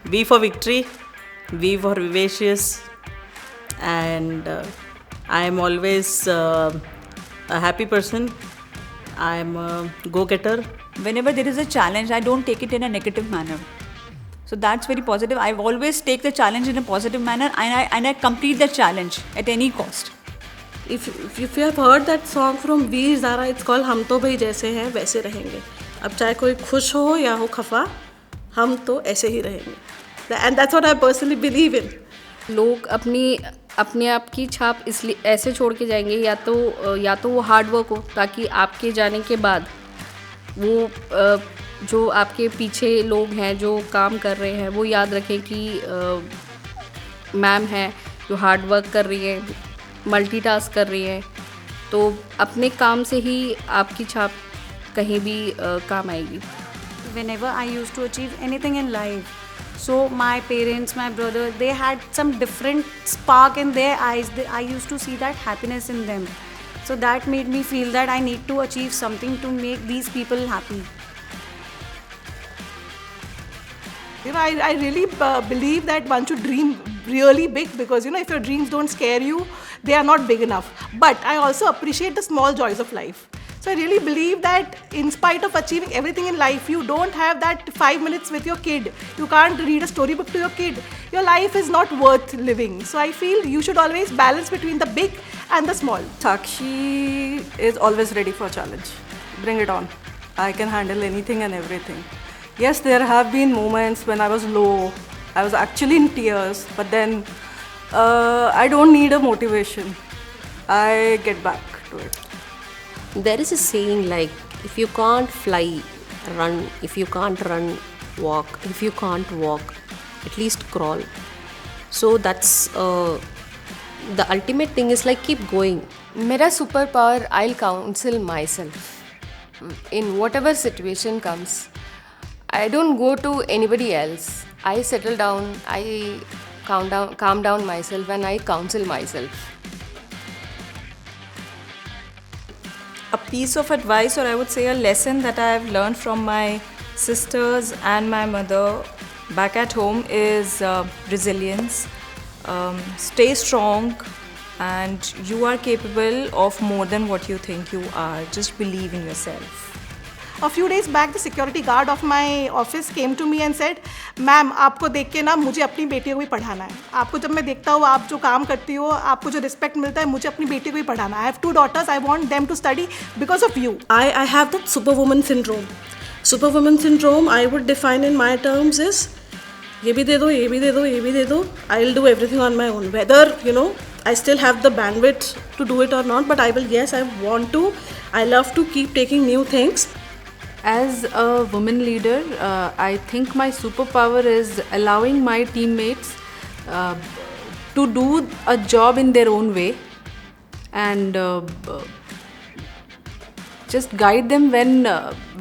V for victory, V for vivacious, and I am always a happy person. I am a go-getter. Whenever there is a challenge, I don't take it in a negative manner. So that's very positive. I always take the challenge in a positive manner, and I complete the challenge at any cost. If you have heard that song from Veer Zara, it's called हम तो भाई जैसे हैं वैसे रहेंगे. अब चाहे कोई खुश हो या हो खफा, हम तो ऐसे ही रहेंगे. And that's what I personally believe in. लोग अपने आप की छाप इसलिए ऐसे छोड़ के जाएंगे, या तो वो हार्ड वर्क हो, ताकि आपके जाने के बाद वो जो आपके पीछे लोग हैं जो काम कर रहे हैं वो याद रखें कि मैम है जो हार्ड वर्क कर रही है, मल्टीटास्क कर रही है, तो अपने काम से ही आपकी छाप कहीं भी काम आएगी. Whenever I used to achieve anything in life, so my parents, my brother, they had some different spark in their eyes. I used to see that happiness in them. So that made me feel that I need to achieve something to make these people happy. I really believe that one should dream really big, because if your dreams don't scare you, they are not big enough. But I also appreciate the small joys of life. So I really believe that in spite of achieving everything in life, you don't have that 5 minutes with your kid. You can't read a storybook to your kid. Your life is not worth living. So I feel you should always balance between the big and the small. Sakshi is always ready for challenge. Bring it on. I can handle anything and everything. Yes, there have been moments when I was low. I was actually in tears. But then I don't need a motivation. I get back to it. There is a saying like, if you can't fly, run. If you can't run, walk. If you can't walk, at least crawl. So that's the ultimate thing is like keep going. मेरा super power, I'll counsel myself in whatever situation comes. I don't go to anybody else. I settle down, I calm down myself, and I counsel myself. A piece of advice, or I would say a lesson that I have learned from my sisters and my mother back at home is resilience. Stay strong, and you are capable of more than what you think you are. Just believe in yourself. A few days back, the security guard of my office came to me and said, "Ma'am, आपको देख के ना मुझे अपनी बेटियों को भी पढ़ाना है. आपको जब मैं देखता हूँ, आप जो काम करती हो, आपको जो रिस्पेक्ट मिलता है, मुझे अपनी बेटियों को भी पढ़ाना. I have 2 daughters. I want them to study because of you." I have that superwoman syndrome. Superwoman syndrome, I would define in my terms is, ये भी दे दो, ये भी दे दो, ये भी दे दो. I'll do everything on my own. Whether I still have the bandwidth to do it or not, but I will. Yes, I want to. I love to keep taking new things. As a woman leader, I think my superpower is allowing my teammates to do a job in their own way, and just guide them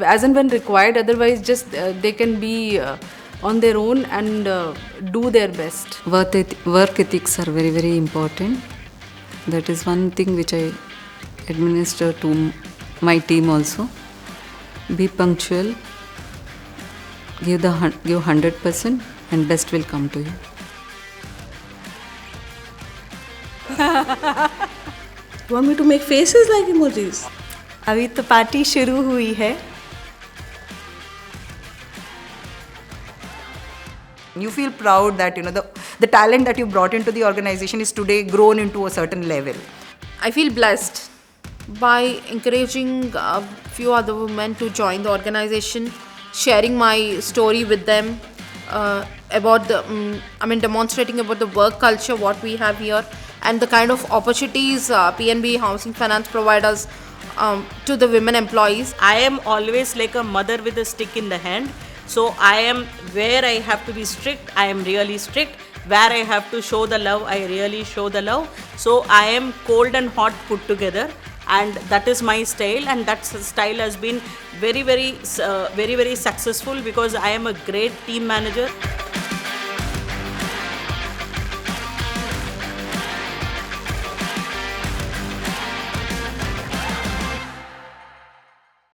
as and when required. Otherwise, just they can be on their own and do their best. Work ethics are very, very important. That is one thing which I administer to my team also. Be punctual, give 100%, and best will come to you. You want me to make faces like emojis? अभी तो party शुरू हुई है. You feel proud that the talent that you brought into the organization is today grown into a certain level. I feel blessed by encouraging a few other women to join the organization, sharing my story with them about demonstrating about the work culture what we have here and the kind of opportunities PNB Housing Finance provide us to the women employees. I am always like a mother with a stick in the hand. So I am, where I have to be strict, I am really strict. Where I have to show the love, I really show the love. So I am cold and hot put together, and that is my style, and that style has been very, very successful because I am a great team manager.